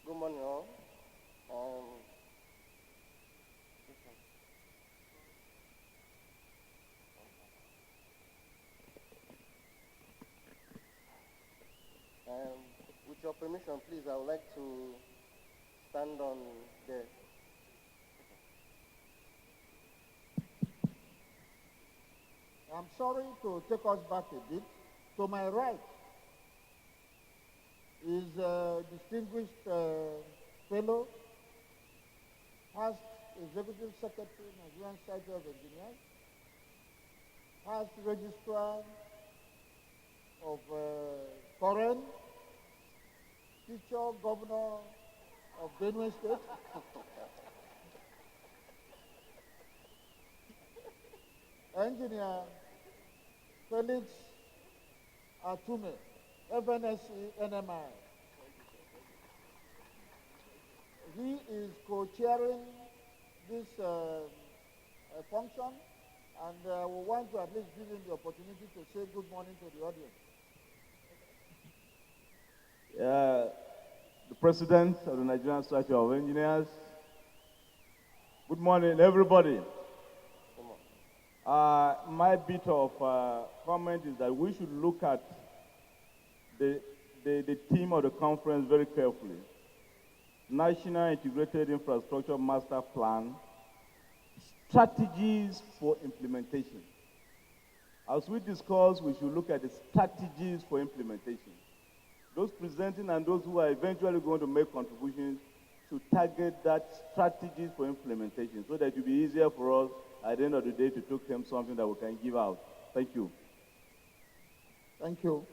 Good morning, all. Um, um, with your permission, please, I would like to stand on the. I'm sorry to take us back a bit. To my right is a distinguished fellow, past Executive Secretary, Nigerian Society of Engineers, past Registrar of Foreign, future Governor of Benue State, Engineer Felix Atume, FNSC NMI. He is co-chairing this function, and we want to at least give him the opportunity to say good morning to the audience. The President of the Nigerian Society of Engineers. Good morning, everybody. My bit of comment is that we should look at the theme of the conference very carefully. National Integrated Infrastructure Master Plan, strategies for implementation. As we discussed, we should look at the strategies for implementation. Those presenting and those who are eventually going to make contributions should target that strategies for implementation so that it will be easier for us at the end of the day to take home something that we can give out. Thank you. Thank you.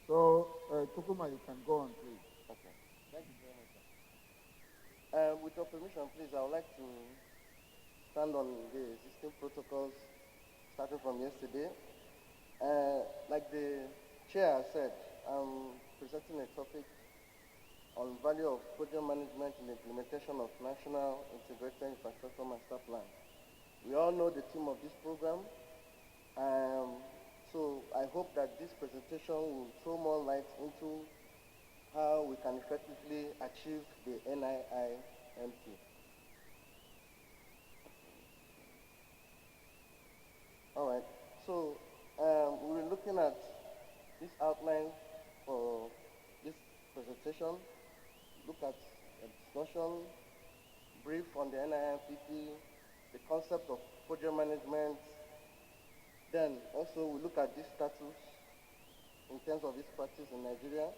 So, Kukuma, you can go on, please. Okay. Thank you very much, sir. With your permission, please, I would like to stand on the existing protocols starting from yesterday. Like the chair said, I'm presenting a topic on value of project management in the implementation of National Integrated Infrastructure Master Plan. We all know the theme of this program, so I hope that this presentation will throw more light into how we can effectively achieve the NIIMP. All right, so we're looking at this outline for this presentation, look at a discussion, brief on the NIMPP, the concept of project management, then also we look at this status in terms of its practice in Nigeria,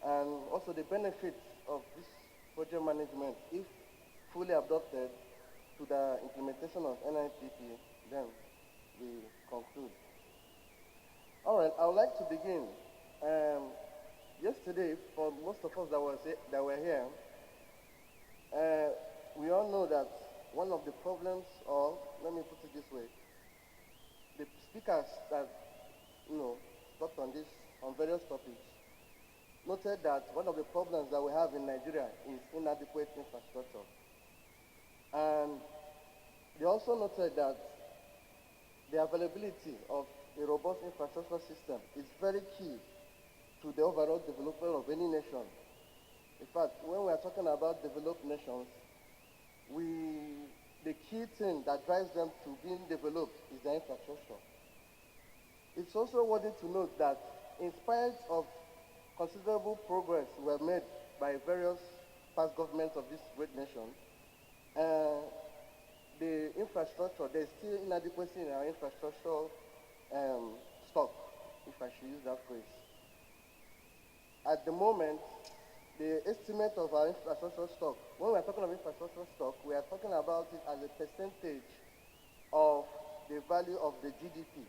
and also the benefits of this project management if fully adopted to the implementation of NIPP, then we conclude. All right, I would like to begin. Yesterday, for most of us that were here, we all know that one of the problems, or let me put it this way, the speakers that talked on various topics noted that one of the problems that we have in Nigeria is inadequate infrastructure, and they also noted that the availability of a robust infrastructure system is very key to the overall development of any nation. In fact, when we are talking about developed nations, the key thing that drives them to being developed is the infrastructure. It's also worthy to note that in spite of considerable progress were made by various past governments of this great nation, the infrastructure, there's still inadequacy in our infrastructure stock, if I should use that phrase. At the moment, the estimate of our infrastructure stock, when we're talking of infrastructure stock, we are talking about it as a percentage of the value of the GDP.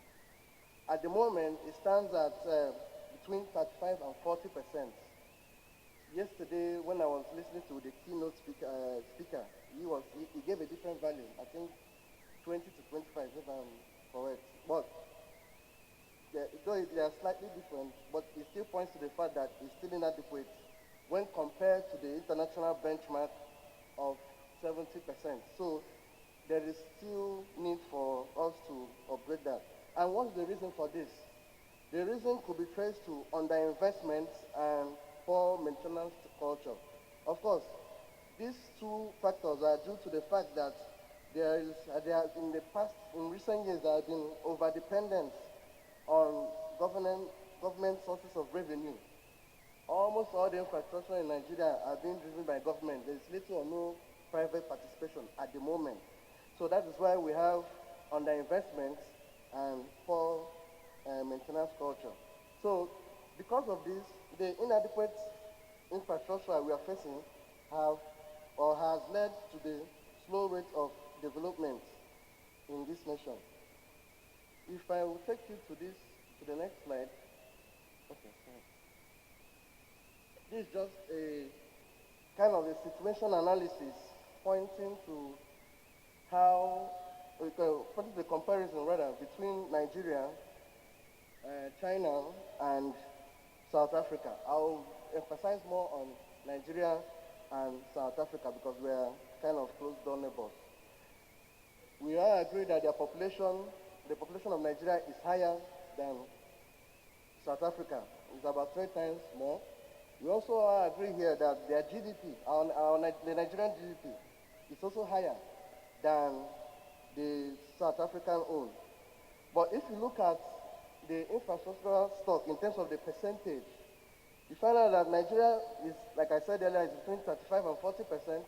At the moment, it stands at between 35 and 40%. Yesterday, when I was listening to the keynote speaker, he gave a different value. I think 20 to 25, if I'm correct. But though they are slightly different, but it still points to the fact that it's still inadequate when compared to the international benchmark of 70%. So there is still need for us to upgrade that. And what's the reason for this? The reason could be traced to underinvestment and poor maintenance culture. Of course, these two factors are due to the fact that there has in the past, in recent years, there has been overdependence on government, government sources of revenue. Almost all the infrastructure in Nigeria are being driven by government. There is little or no private participation at the moment. So that is why we have underinvestment and poor maintenance culture. So because of this, the inadequate infrastructure we are facing have or has led to the slow rate of development in this nation. If I will take you to this, to the next slide. Okay, sorry. This is just a kind of a situation analysis pointing to how, pointing to the comparison rather between Nigeria, China, and South Africa. I'll emphasize more on Nigeria and South Africa because we are kind of close door neighbors. We all agree that the population of Nigeria is higher than South Africa. It's about 3 times more. We also all agree here that their GDP, the Nigerian GDP, is also higher than the South African own. But if you look at the infrastructural stock in terms of the percentage, you find out that Nigeria is, like I said earlier, is between 35 and 40%,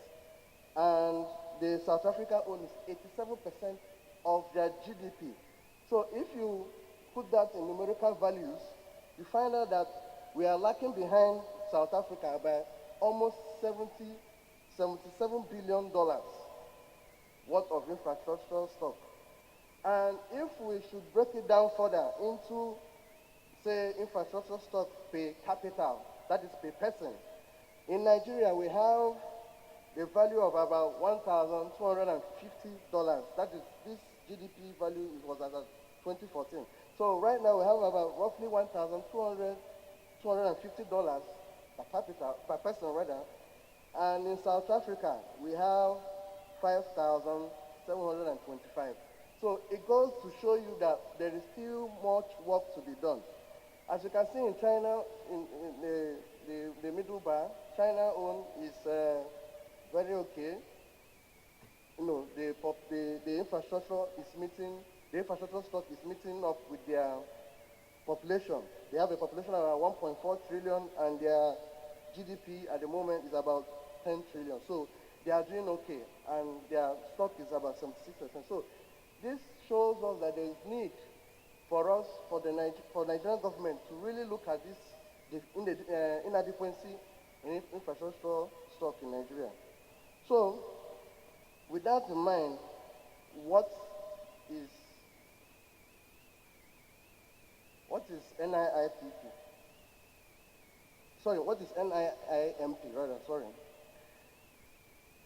and the South African own is 87% of their GDP. So if you put that in numerical values, you find out that we are lacking behind South Africa by almost $77 billion worth of infrastructural stock. And if we should break it down further into, say, infrastructure stock per capita, that is per person, in Nigeria we have the value of about $1,250. That is, this GDP value was as of 2014. So right now we have about roughly $1,250 per capita, per person rather. And in South Africa, we have 5,725. So it goes to show you that there is still much work to be done. As you can see in China, in the middle bar, China own is very okay. You know, the infrastructure is meeting, the infrastructure stock is meeting up with their population. They have a population of around 1.4 trillion, and their GDP at the moment is about 10 trillion. So they are doing okay, and their stock is about 76%. So this shows us that there is need for us, for the Nigerian government, to really look at this inadequacy in infrastructure stock in Nigeria. So, with that in mind, what is NIIPP? Sorry, what is NIIMP rather? Sorry,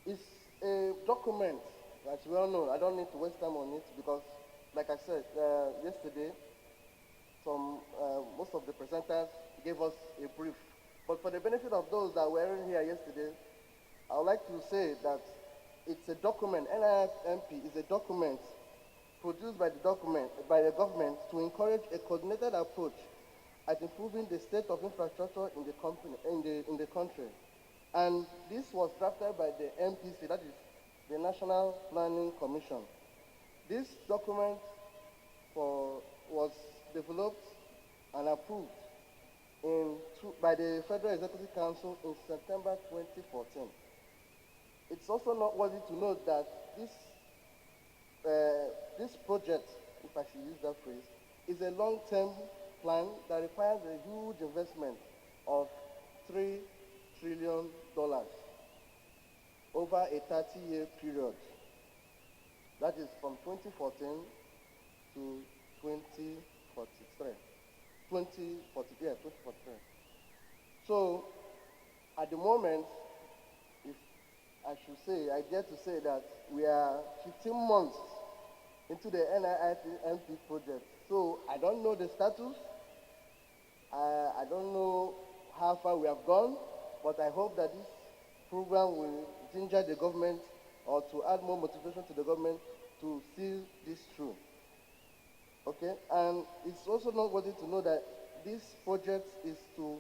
it's a document that's well known. I don't need to waste time on it because, like I said yesterday, most of the presenters gave us a brief. But for the benefit of those that were here yesterday, I would like to say that it's a document. NIIMP is a document produced by the government to encourage a coordinated approach at improving the state of infrastructure in the country. And this was drafted by the MPC, that is the National Planning Commission. This document was developed and approved by the Federal Executive Council in September 2014. It's also noteworthy to note that this project, if I should use that phrase, is a long-term plan that requires a huge investment of $3 trillion over a 30-year period. That is from 2014 to 2043. 2043. So, at the moment, if I should say, I dare to say that we are 15 months into the NIIMP project. So, I don't know the status. I don't know how far we have gone, but I hope that this program will ginger the government or to add more motivation to the government to see this through. Okay, and it's also noteworthy to know that this project is to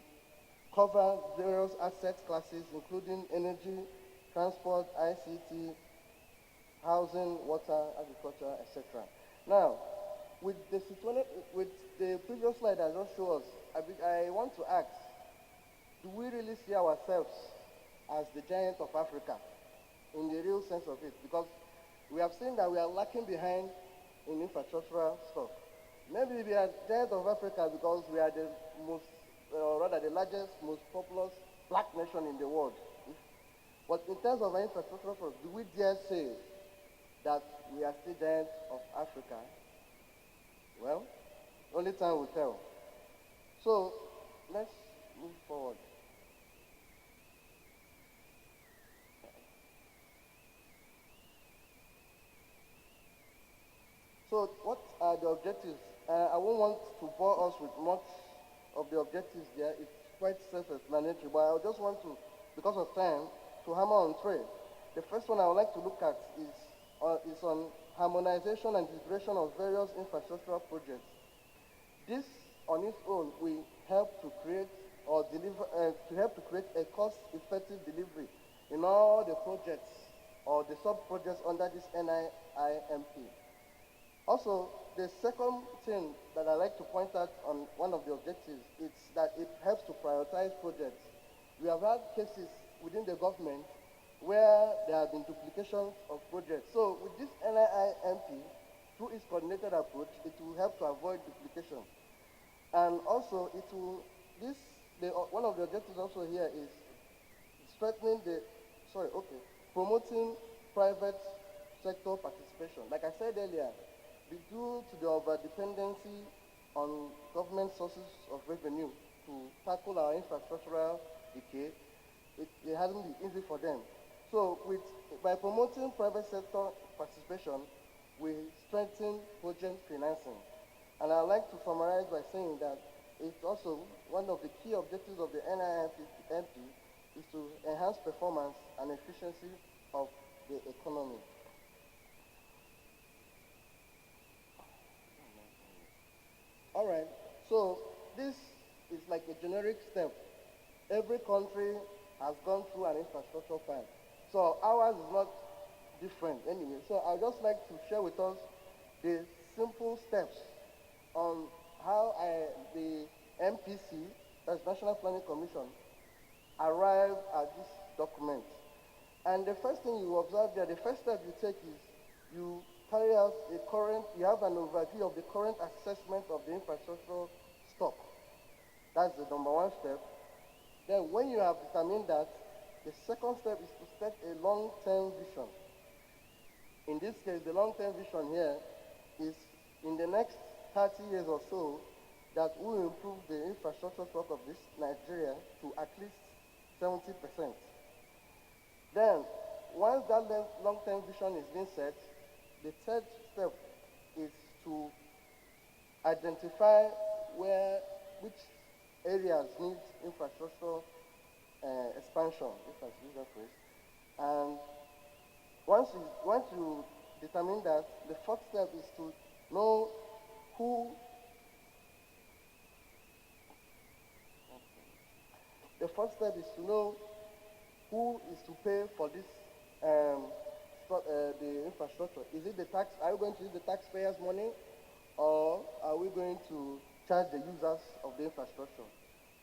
cover various asset classes, including energy, transport, ICT, housing, water, agriculture, etc. Now, with the with the previous slide I just showed us, I want to ask, do we really see ourselves as the giant of Africa in the real sense of it? Because we have seen that we are lacking behind in infrastructural stuff. Maybe we are giant of Africa because we are the most, or rather the largest, most populous black nation in the world. But in terms of our infrastructure, do we dare say that we are still giant of Africa? Well, only time will tell. So let's move forward. So what are the objectives? I won't want to bore us with much of the objectives there. It's quite self-explanatory, but I just want to, because of time, to hammer on three. The first one I would like to look at is on harmonization and integration of various infrastructural projects. This, on its own, will help to create or deliver to create a cost-effective delivery in all the projects or the sub-projects under this NIIMP. Also, the second thing that I like to point out on one of the objectives is that it helps to prioritize projects. We have had cases within the government where there have been duplications of projects. So with this NIIMP, through its coordinated approach, it will help to avoid duplication. And also, it will, one of the objectives also here is promoting private sector participation. Like I said earlier, due to the over-dependency on government sources of revenue to tackle our infrastructural decay, it hasn't been easy for them. So by promoting private sector participation, we strengthen project financing. And I'd like to summarize by saying that it's also one of the key objectives of the NIIMP is to enhance performance and efficiency of the economy. All right, so this is like a generic step. Every country has gone through an infrastructure plan. So ours is not different anyway. So I'd just like to share with us the simple steps on how the MPC, that's National Planning Commission, arrived at this document. And the first thing you observe there, the first step you take is you carry out you have an overview of the current assessment of the infrastructure stock. That's the number one step. Then when you have determined that, the second step is to set a long-term vision. In this case, the long-term vision here is in the next 30 years or so, that we will improve the infrastructure stock of this Nigeria to at least 70%. Then, once that long-term vision is being set, the third step is to identify which areas need infrastructure expansion, if I use that phrase. And once you determine that, the fourth step is to know who. The first step is to know who is to pay for this the infrastructure. Is it the tax? Are we going to use the taxpayers' money, or are we going to charge the users of the infrastructure?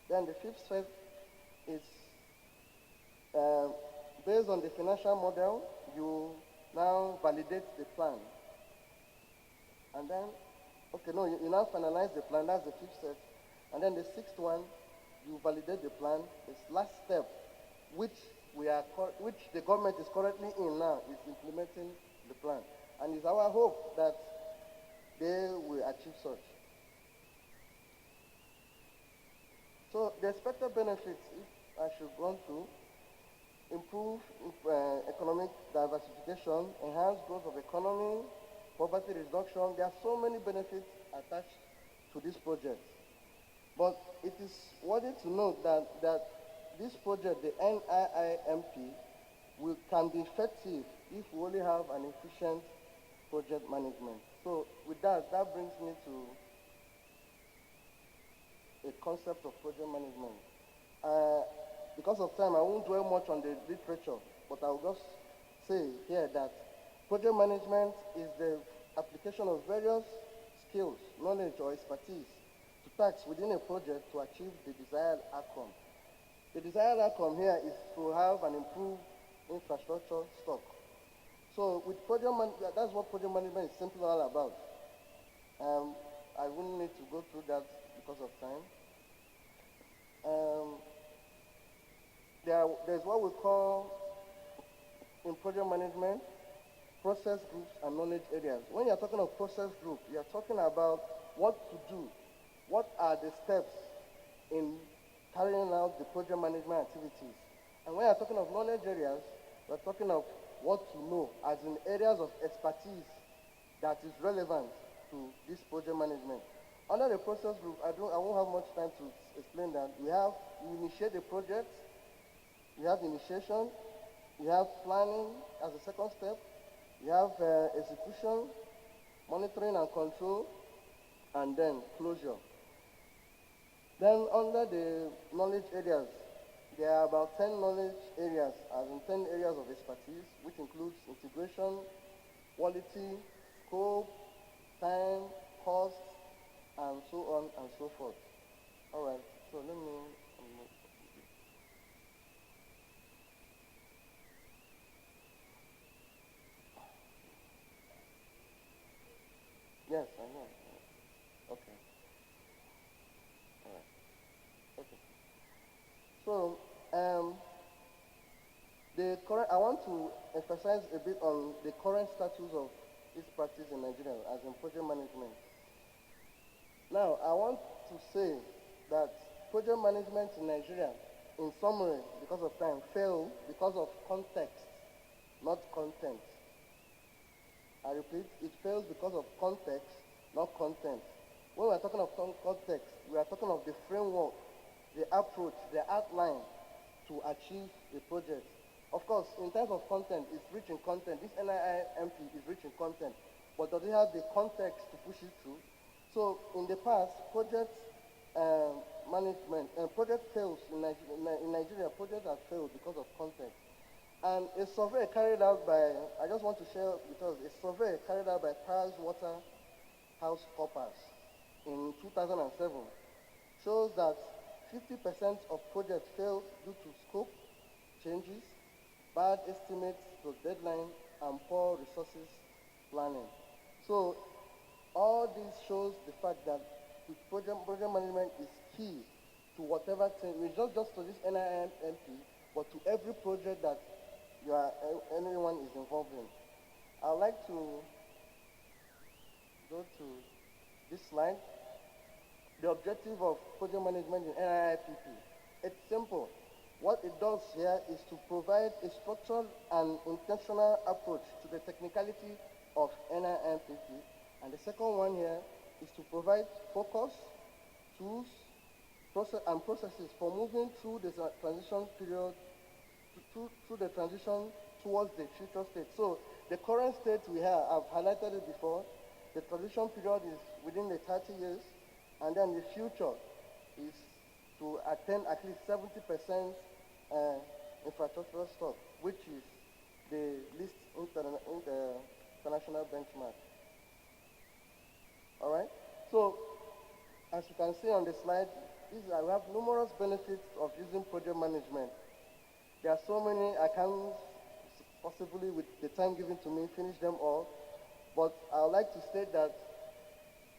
Then the fifth step is based on the financial model, you now validate the plan. And then, you now finalize the plan. That's the fifth step. And then the sixth one, you validate the plan. This last step, which the government is currently in now, is implementing the plan. And it's our hope that they will achieve such. So the expected benefits, if I should run through, improve economic diversification, enhance growth of economy, poverty reduction. There are so many benefits attached to this project. But it is worthy to note that this project, the NIIMP, can be effective if we only have an efficient project management. So with that brings me to a concept of project management. Uh, because of time, I won't dwell much on the literature, but I'll just say here that project management is the application of various skills, knowledge, or expertise to tasks within a project to achieve the desired outcome. The desired outcome here is to have an improved infrastructure stock. So with that's what project management is simply all about. I wouldn't need to go through that because of time. Um, there's what we call in project management process groups and knowledge areas. When you're talking of process group, you're talking about what to do, what are the steps in carrying out the project management activities. And when you're talking of knowledge areas, we're talking of what to know, as in areas of expertise that is relevant to this project management. Under the process group, I won't have much time to explain that. You initiate the project, you have initiation, you have planning as a second step, you have execution, monitoring and control, and then closure. Then under the knowledge areas, there are about 10 knowledge areas, as in 10 areas of expertise, which includes integration, quality, scope, time, cost, and so on and so forth. All right, so let me. Yes, I know. Okay. All right. Okay. So, I want to emphasize a bit on the current status of this practice in Nigeria as in project management. Now, I want to say that project management in Nigeria, in summary, because of time, failed because of context, not content. I repeat, it fails because of context, not content. When we're talking of context, we are talking of the framework, the approach, the outline to achieve a project. Of course, in terms of content, it's rich in content. This NIIMP is rich in content, but does it have the context to push it through? So in the past, project fails in Nigeria, projects have failed because of context. And a survey carried out by, I just want to share with us, a survey carried out by PricewaterhouseCoopers in 2007 shows that 50% of projects fail due to scope changes, bad estimates to deadline, and poor resources planning. So all this shows the fact that the project management is key to whatever thing, it's not just to this NIMP, but to every project that anyone is involved in. I'd like to go to this slide. The objective of project management in NIIPP. It's simple. What it does here is to provide a structured and intentional approach to the technicality of NIIPP. And the second one here is to provide focus, tools, processes for moving through the transition period, through the transition towards the future state. So the current state we have, I've highlighted it before, the transition period is within the 30 years, and then the future is to attain at least 70% infrastructural stock, which is the least international benchmark. All right? So, as you can see on the slide, we have numerous benefits of using project management. There are so many, I can't possibly, with the time given to me, finish them all. But I would like to state that,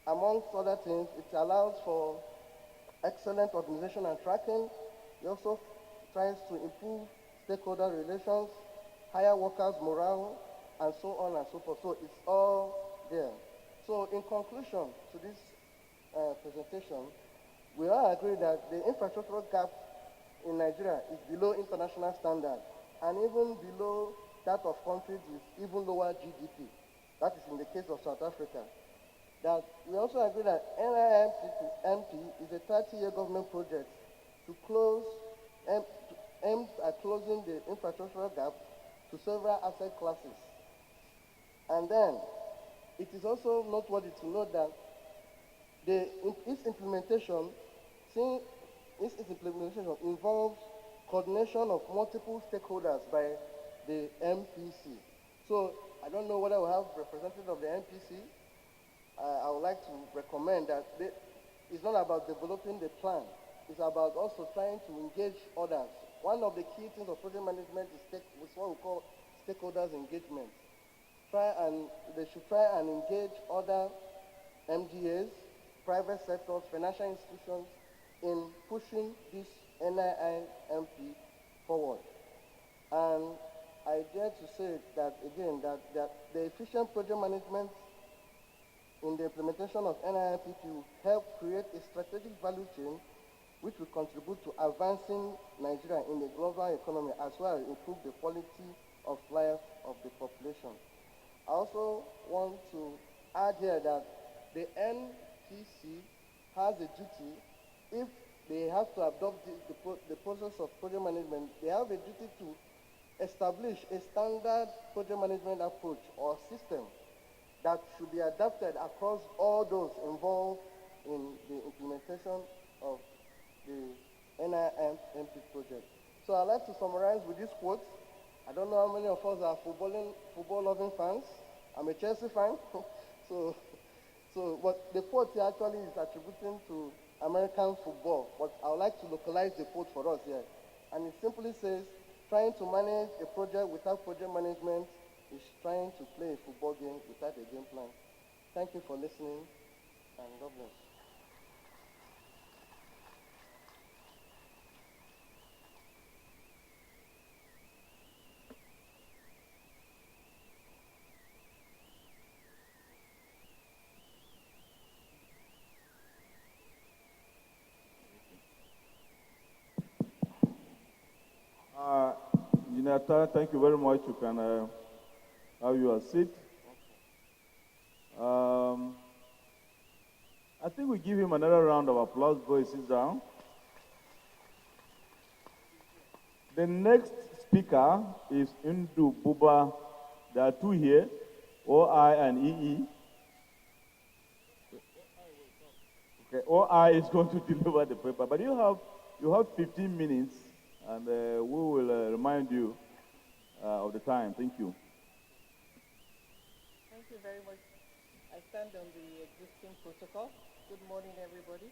amongst other things, it allows for excellent organization and tracking. It also tries to improve stakeholder relations, higher workers' morale, and so on and so forth. So it's all there. So in conclusion to this presentation, we all agree that the infrastructural gap in Nigeria is below international standard and even below that of countries with even lower GDP. That is in the case of South Africa. That we also agree that NIMP is a 30-year government project aimed at closing the infrastructural gap to several asset classes. And then, it is also noteworthy to note that its implementation, since its implementation involves coordination of multiple stakeholders by the MPC. So I don't know whether we have representatives of the MPC. I would like to recommend that it's not about developing the plan. It's about also trying to engage others. One of the key things of project management is what we call stakeholders engagement. They should try and engage other MGAs, private sectors, financial institutions in pushing this NIIMP forward. And I dare to say that again, that the efficient project management in the implementation of NIIMP will help create a strategic value chain which will contribute to advancing Nigeria in the global economy as well as improve the quality of life of the population. I also want to add here that the NPC has a duty, if they have to adopt the process of project management, they have a duty to establish a standard project management approach or system that should be adapted across all those involved in the implementation of the NIMP project. So I'd like to summarize with this quote. I don't know how many of us are football-loving fans. I'm a Chelsea fan. But the quote here actually is attributing to American football, but I would like to localize the quote for us here. And it simply says, trying to manage a project without project management is trying to play a football game without a game plan. Thank you for listening, and God bless. Engineer, thank you very much. You can have your seat. I think we give him another round of applause before he sits down. The next speaker is Ondo Buba. There are two here, OI and EE. Okay, OI is going to deliver the paper, but you have 15 minutes, and we will remind you of the time. Thank you. Thank you very much. I stand on the existing protocol. Good morning, everybody.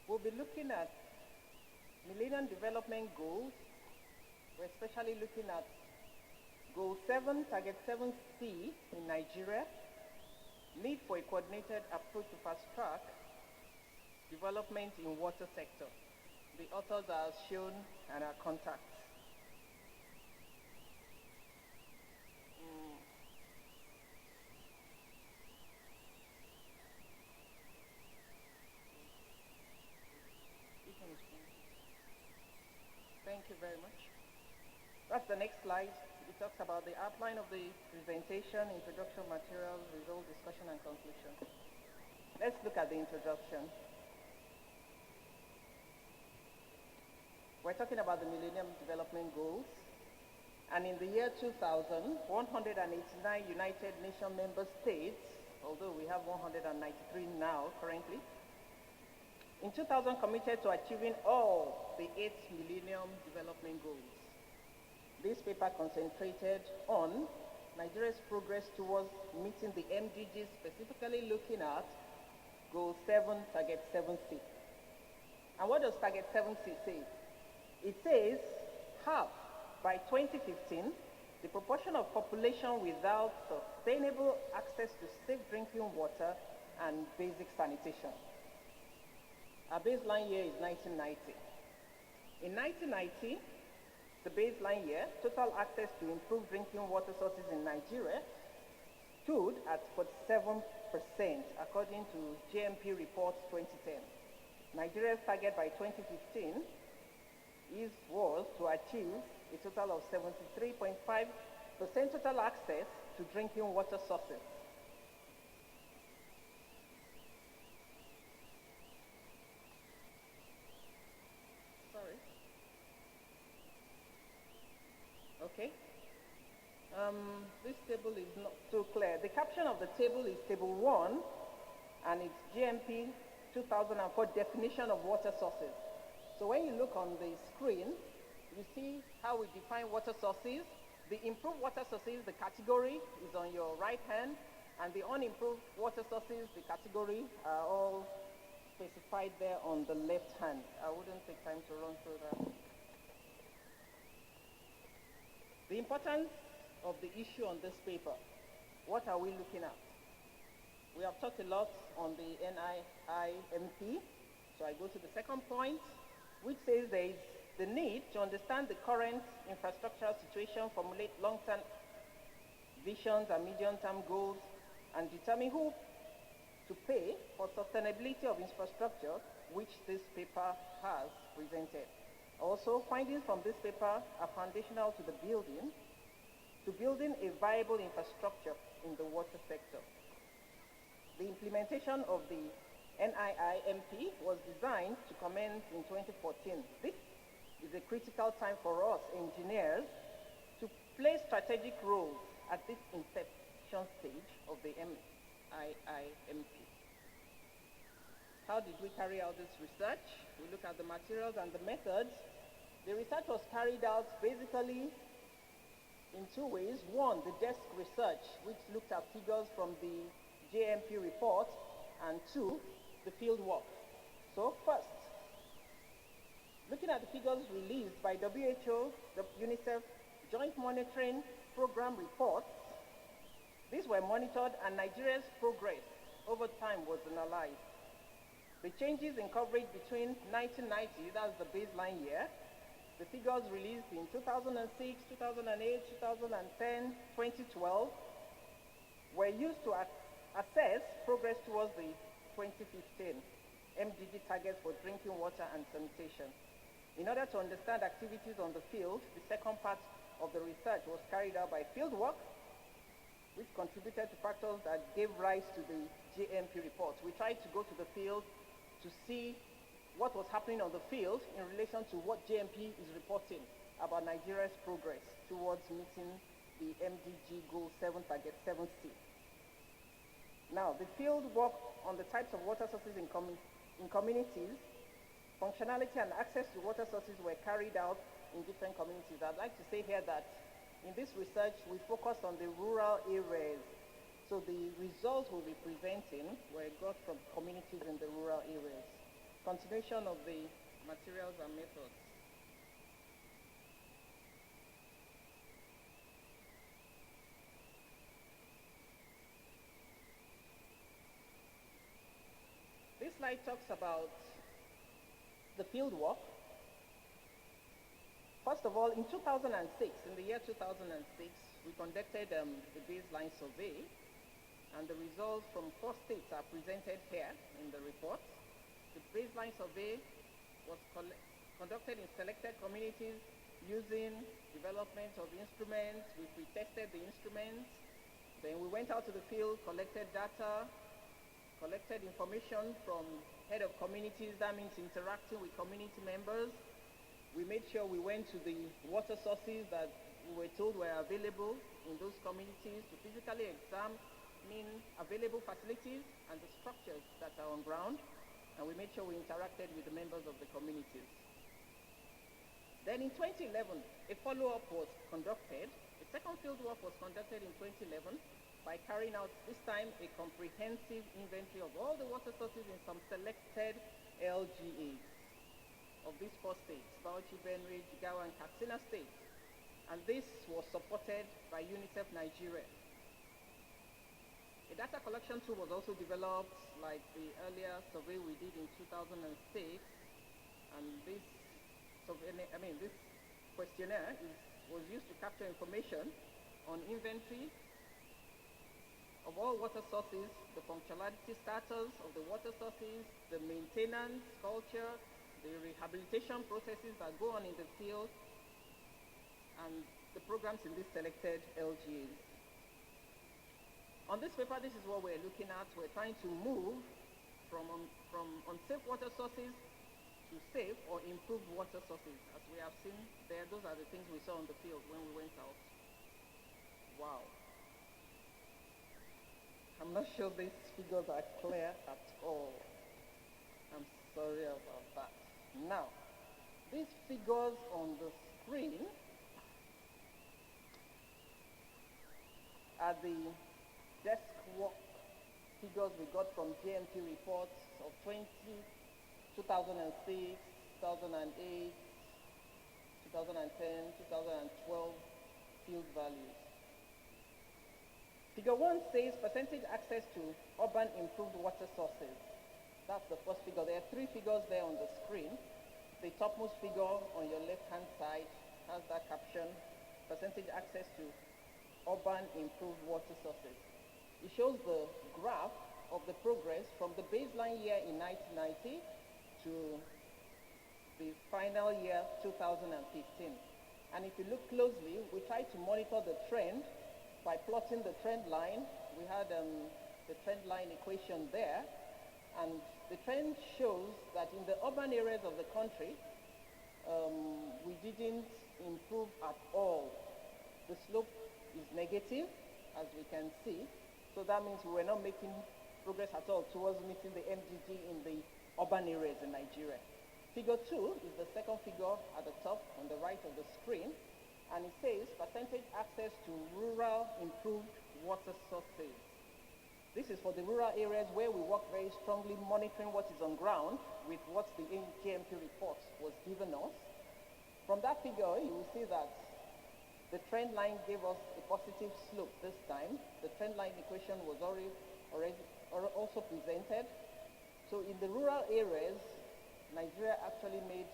We'll be looking at Millennium Development Goals. We're especially looking at Goal 7, Target 7C in Nigeria, need for a coordinated approach to fast-track development in water sector. The authors are shown and our contacts. Thank you very much. That's the next slide. It talks about the outline of the presentation, introduction materials, result, discussion, and conclusion. Let's look at the introduction. We're talking about the Millennium Development Goals. And in the year 2000, 189 United Nations member states, although we have 193 now currently, in 2000 committed to achieving all the 8 Millennium Development Goals. This paper concentrated on Nigeria's progress towards meeting the MDGs, specifically looking at Goal 7, Target 7C. And what does Target 7C say? It says half by 2015, the proportion of population without sustainable access to safe drinking water and basic sanitation. Our baseline year is 1990. In 1990, the baseline year, total access to improved drinking water sources in Nigeria stood at 47%, according to JMP Report 2010. Nigeria's target by 2015 was to achieve a total of 73.5% total access to drinking water sources. Sorry. Okay. This table is not so clear. The caption of the table is Table 1, and its GMP 2004 definition of water sources. So when you look on the screen, you see how we define water sources. The improved water sources, the category is on your right hand, and the unimproved water sources, the category, are all specified there on the left hand. I wouldn't take time to run through that. The importance of the issue on this paper. What are we looking at? We have talked a lot on the NIIMP, so I go to the second point, which says there is the need to understand the current infrastructural situation, formulate long-term visions and medium-term goals, and determine who to pay for sustainability of infrastructure, which this paper has presented. Also, findings from this paper are foundational to building a viable infrastructure in the water sector. The implementation of the NIIMP was designed to commence in 2014. This is a critical time for us engineers to play strategic roles at this inception stage of the NIIMP. How did we carry out this research? We look at the materials and the methods. The research was carried out basically in two ways. One, the desk research, which looked at figures from the JMP report, and two, the field work. So first, looking at the figures released by WHO, the UNICEF Joint Monitoring Program reports, these were monitored and Nigeria's progress over time was analyzed. The changes in coverage between 1990, that's the baseline year, the figures released in 2006, 2008, 2010, 2012, were used to assess progress towards the 2015 MDG targets for drinking water and sanitation. In order to understand activities on the field, the second part of the research was carried out by field work, which contributed to factors that gave rise to the JMP report. We tried to go to the field to see what was happening on the field in relation to what JMP is reporting about Nigeria's progress towards meeting the MDG Goal 7 Target 7C. Now, the field work on the types of water sources in communities, functionality and access to water sources were carried out in different communities. I'd like to say here that in this research, we focused on the rural areas. So the results we'll be presenting were got from communities in the rural areas. Continuation of the materials and methods. This slide talks about the field work. First of all, in 2006, in the year 2006, we conducted a baseline survey, and the results from 4 states are presented here in the report. The baseline survey was conducted in selected communities using development of instruments. We pre-tested the instruments. Then we went out to the field, collected data, collected information from head of communities. That means interacting with community members. We made sure we went to the water sources that we were told were available in those communities to physically examine available facilities and the structures that are on ground. And we made sure we interacted with the members of the communities. Then in 2011, a follow-up was conducted. A second field work was conducted in 2011 by carrying out, this time, a comprehensive inventory of all the water sources in some selected LGAs of these 4 states, Bauchi, Benue, Jigawa, and Katsina states. And this was supported by UNICEF Nigeria. A data collection tool was also developed, like the earlier survey we did in 2006, and this questionnaire was used to capture information on inventory of all water sources, the functionality status of the water sources, the maintenance culture, the rehabilitation processes that go on in the field, and the programs in these selected LGAs. On this paper, this is what we're looking at. We're trying to move from unsafe water sources to safe or improved water sources. As we have seen there, those are the things we saw on the field when we went out. Wow. I'm not sure these figures are clear at all. I'm sorry about that. Now, these figures on the screen are the desk work figures we got from JMP reports of 2006, 2008, 2010, 2012 field values. Figure 1 says percentage access to urban improved water sources. That's the first figure. There are three figures there on the screen. The topmost figure on your left-hand side has that caption, percentage access to urban improved water sources. It shows the graph of the progress from the baseline year in 1990 to the final year 2015. And if you look closely, we try to monitor the trend by plotting the trend line. We had the trend line equation there, and the trend shows that in the urban areas of the country, we didn't improve at all. The slope is negative, as we can see, so that means we were not making progress at all towards meeting the MDG in the urban areas in Nigeria. Figure 2 is the second figure at the top on the right of the screen, and it says percentage access to rural improved water sources. This is for the rural areas where we work very strongly monitoring what is on ground with what the JMP report was given us. From that figure, you will see that the trend line gave us a positive slope this time. The trend line equation was also presented. So in the rural areas, Nigeria actually made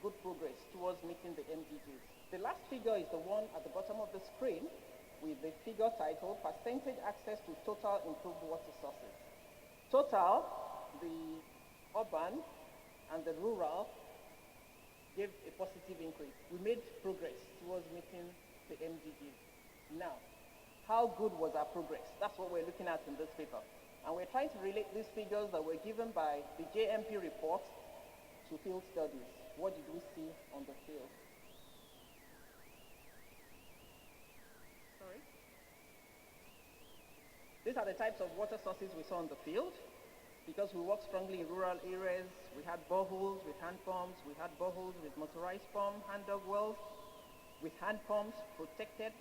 good progress towards meeting the MDGs. The last figure is the one at the bottom of the screen with the figure titled Percentage Access to Total Improved Water Sources. Total, the urban and the rural gave a positive increase. We made progress towards meeting the MDGs. Now, how good was our progress? That's what we're looking at in this paper. And we're trying to relate these figures that were given by the JMP report to field studies. What did we see on the field? Sorry? These are the types of water sources we saw on the field. Because we work strongly in rural areas, we had boreholes with hand pumps, we had boreholes with motorized pump, hand dug wells, with hand pumps, protected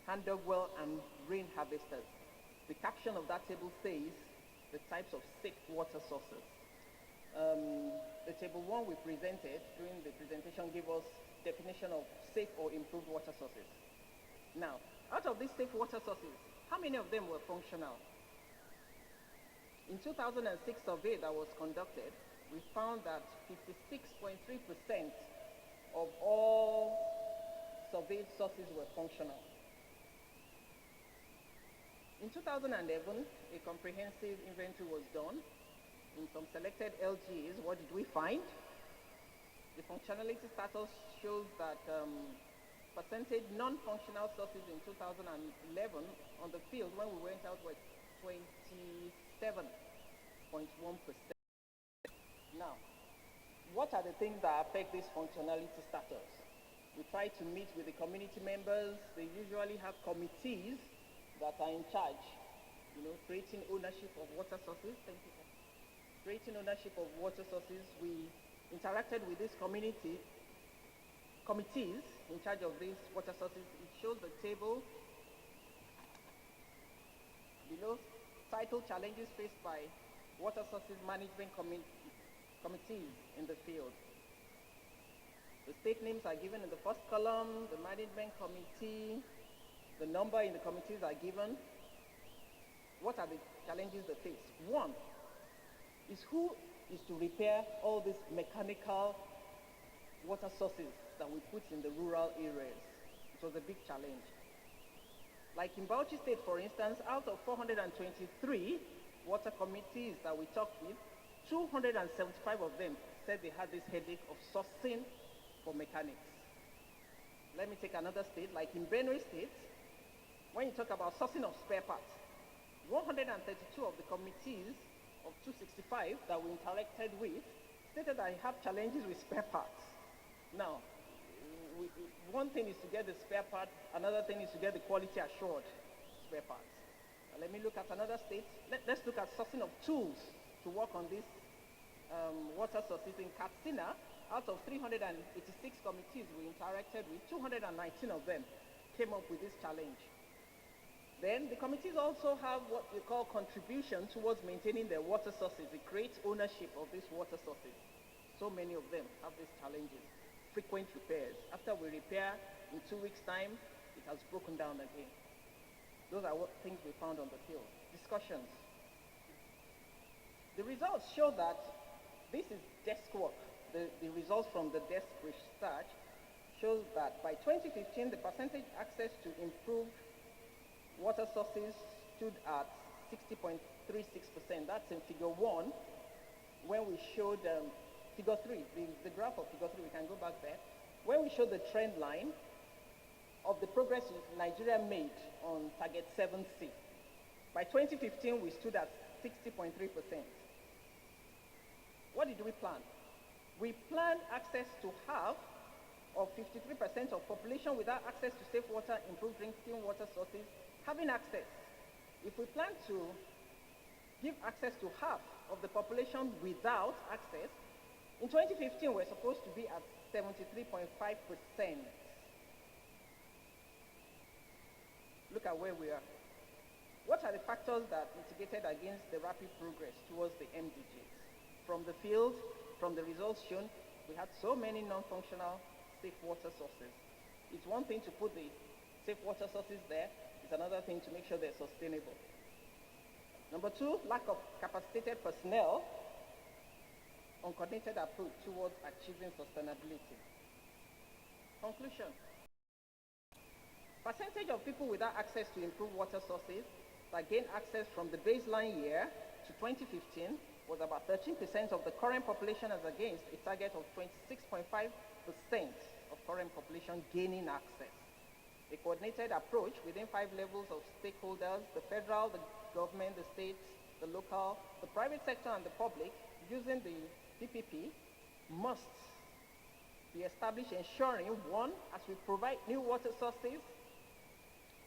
hand dug well, and rain harvesters. The caption of that table says the types of safe water sources. The table 1 we presented during the presentation gave us definition of safe or improved water sources. Now, out of these safe water sources, how many of them were functional? In 2006 survey that was conducted, we found that 56.3% of all surveyed sources were functional. In 2011, a comprehensive inventory was done. In some selected LGs, what did we find? The functionality status shows that percentage non-functional sources in 2011 on the field when we went out were 27.1%. Now, what are the things that affect this functionality status? We try to meet with the community members. They usually have committees that are in charge, creating ownership of water sources. Thank you, sir. Creating ownership of water sources. We interacted with these committees in charge of these water sources. It shows the table below, titled Challenges Faced by Water Sources Management Committees in the Field. The state names are given in the first column, the management committee, the number in the committees are given. What are the challenges they face? One is who is to repair all these mechanical water sources that we put in the rural areas. It was a big challenge. Like in Bauchi State, for instance, out of 423 water committees that we talked with, 275 of them said they had this headache of sourcing for mechanics. Let me take another state, like in Benue State, when you talk about sourcing of spare parts, 132 of the committees of 265 that we interacted with stated that they have challenges with spare parts. Now, one thing is to get the spare part, another thing is to get the quality assured spare parts. Let me look at another state. Let's look at sourcing of tools to work on these water sources. In Katsina, out of 386 committees we interacted with, 219 of them came up with this challenge. Then the committees also have what we call contribution towards maintaining their water sources. It creates ownership of these water sources. So many of them have these challenges. Frequent repairs. After we repair, in 2 weeks' time, it has broken down again. Those are things we found on the field. Discussions. The results show that this is desk work. The results from the desk research shows that by 2015, the percentage access to improved water sources stood at 60.36%. That's in figure 1, when we showed figure 3, the graph of figure 3, we can go back there, when we showed the trend line of the progress Nigeria made on target 7C. By 2015, we stood at 60.3%. What did we plan? We planned access to half of 53% of population without access to safe water, improved drinking water sources, having access. If we plan to give access to half of the population without access, in 2015, we're supposed to be at 73.5%. Look at where we are. What are the factors that mitigated against the rapid progress towards the MDGs? From the field, from the results shown, we had so many non-functional safe water sources. It's one thing to put the safe water sources there, it's another thing to make sure they're sustainable. Number 2, lack of capacitated personnel, uncoordinated approach towards achieving sustainability. Conclusion. Percentage of people without access to improved water sources that gained access from the baseline year to 2015 was about 13% of the current population, as against a target of 26.5% of current population gaining access. A coordinated approach within 5 levels of stakeholders, the federal, the government, the states, the local, the private sector, and the public, using the PPP, must be established, ensuring, 1, as we provide new water sources,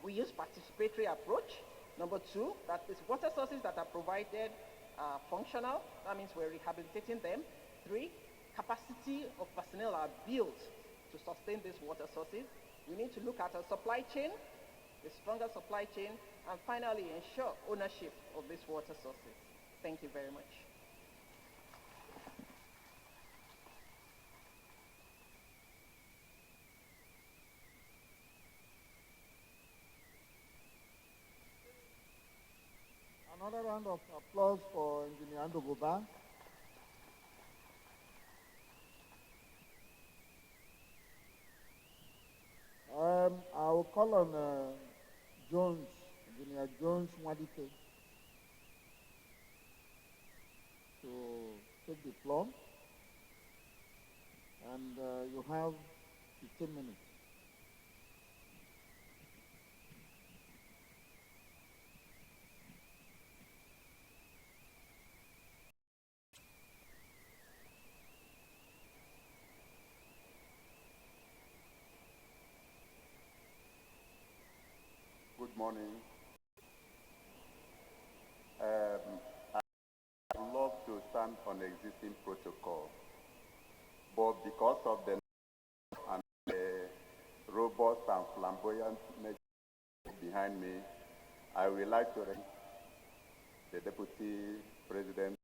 we use participatory approach. Number 2, that these water sources that are provided are functional. That means we're rehabilitating them. 3, capacity of personnel are built to sustain these water sources. We need to look at a supply chain, a stronger supply chain, and finally ensure ownership of these water sources. Thank you very much. Another round of applause for Engineer Ondo. I will call on Jones, Engineer Jones Mwadike, to take the floor. And you have 15 minutes. Good morning. I'd love to stand on the existing protocol, but because of the robust and flamboyant nature behind me, I would like to thank the Deputy President